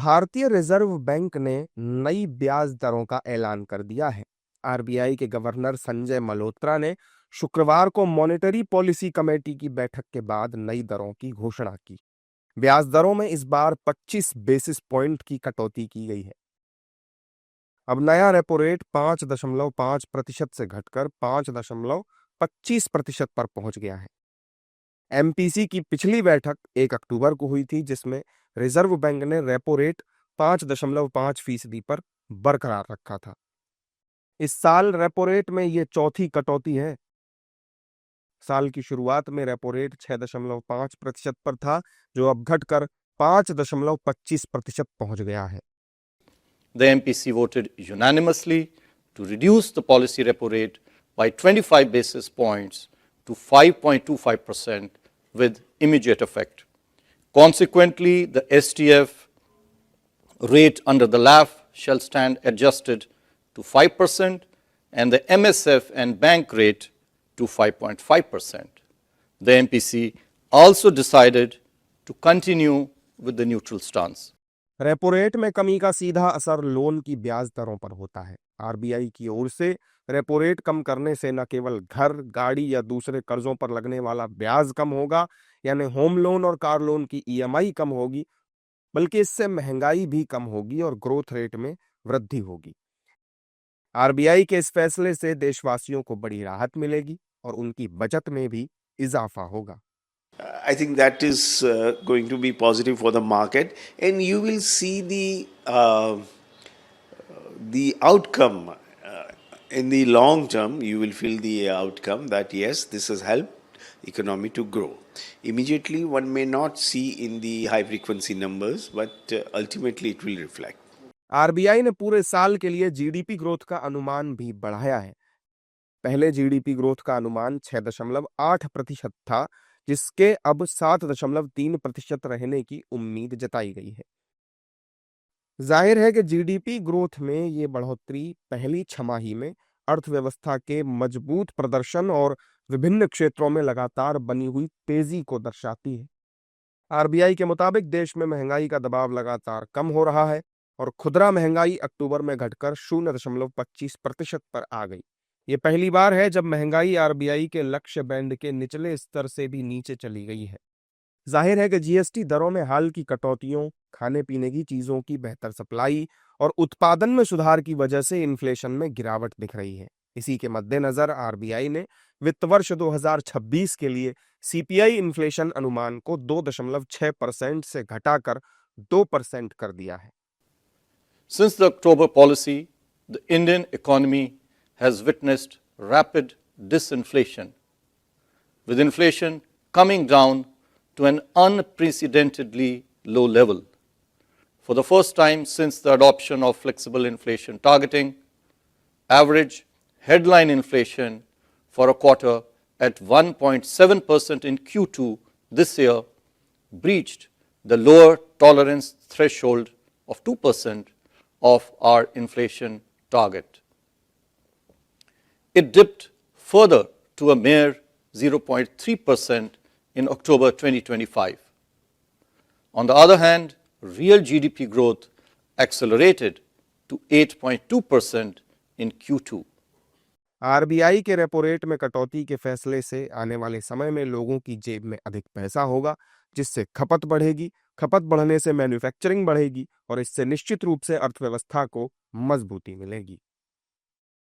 भारतीय reserve bank ने नई ब्याज दरों का ऐलान कर दिया है। आरबीआई के गवर्नर संजय मल्होत्रा ने शुक्रवार को मॉनेटरी पॉलिसी कमेटी की बैठक के बाद नई दरों की घोषणा की। ब्याज दरों में इस बार 25 बेसिस पॉइंट की कटौती की गई है। अब नया रेपो रेट 5.5% से घटकर 5.25% पर पहुंच गया है। एमपीसी की पिछली बैठक 1 अक्टूबर को हुई थी, जिसमें रिजर्व बैंक ने रेपो रेट 5.5% पर बरकरार रखा था। इस साल रेपो रेट में यह चौथी कटौती है। साल की शुरुआत में रेपो रेट 6.5% पर था, जो अब घटकर 5.25% पहुंच गया है। The MPC voted unanimously to reduce the policy repo rate by 25 basis points to 5.25% with immediate effect. Consequently, the STF rate under the LAF shall stand adjusted to 5% and the MSF and bank rate to 5.5%. The MPC also decided to continue with the neutral stance. Repo rate में कमी का सीधा असर loan की ब्याज दरों पर होता है। आरबीआई की ओर से रेपो रेट कम करने से न केवल घर, गाड़ी या दूसरे कर्जों पर लगने वाला ब्याज कम होगा, यानी होम लोन और कार लोन की ईएमआई कम होगी, बल्कि इससे महंगाई भी कम होगी और ग्रोथ रेट में वृद्धि होगी। आरबीआई के इस फैसले से देशवासियों को बड़ी राहत मिलेगी और उनकी बचत में भी इजाफा होगा। I think that is going to be positive for the market, and you will see the outcome in the long term. You will feel the outcome that yes, this has helped economy to grow. Immediately, one may not see in the high frequency numbers, but ultimately it will reflect. RBI ने पूरे साल के लिए GDP growth का अनुमान भी बढ़ाया है। पहले जीडीपी ग्रोथ का अनुमान 6.8% था, जिसके अब 7.3% रहने की उम्मीद जताई गई है। जाहिर है कि जीडीपी ग्रोथ में ये बढ़ोतरी पहली छमाही में अर्थव्यवस्था के मजबूत प्रदर्शन और विभिन्न क्षेत्रों में लगातार बनी हुई तेजी को दर्शाती है। आरबीआई के मुताबिक देश में महंगाई का दबाव लगातार कम हो रहा है और खुदरा महंगाई अक्टूबर में घटकर 0.25% पर आ गई। ये पहली बार है जब महंगाई आरबीआई के लक्ष्य बैंड के निचले स्तर से भी नीचे चली गई है। जाहिर है कि जीएसटी दरों में हाल की कटौतियों, खाने पीने की चीजों की बेहतर सप्लाई और उत्पादन में सुधार की वजह से इन्फ्लेशन में गिरावट दिख रही है। इसी के मद्देनजर आरबीआई ने वित्त वर्ष 2026 के लिए सीपीआई इन्फ्लेशन अनुमान को 2.6% से घटाकर 2% कर दिया है। Since the October policy, the Indian economy has witnessed rapid disinflation, with inflation coming down to an unprecedentedly low level. For the first time since the adoption of flexible inflation targeting, average headline inflation for a quarter at 1.7% in Q2 this year breached the lower tolerance threshold of 2% of our inflation target. It dipped further to a mere 0.3% in October 2025. On the other hand, real GDP growth accelerated to 8.2% in Q2. RBI के repo rate में कटौती के फैसले से आने वाले समय में लोगों की जेब में अधिक पैसा होगा, जिससे खपत बढ़ेगी। खपत बढ़ने से मैन्युफैक्चरिंग बढ़ेगी और इससे निश्चित रूप से अर्थव्यवस्था को मजबूती मिलेगी।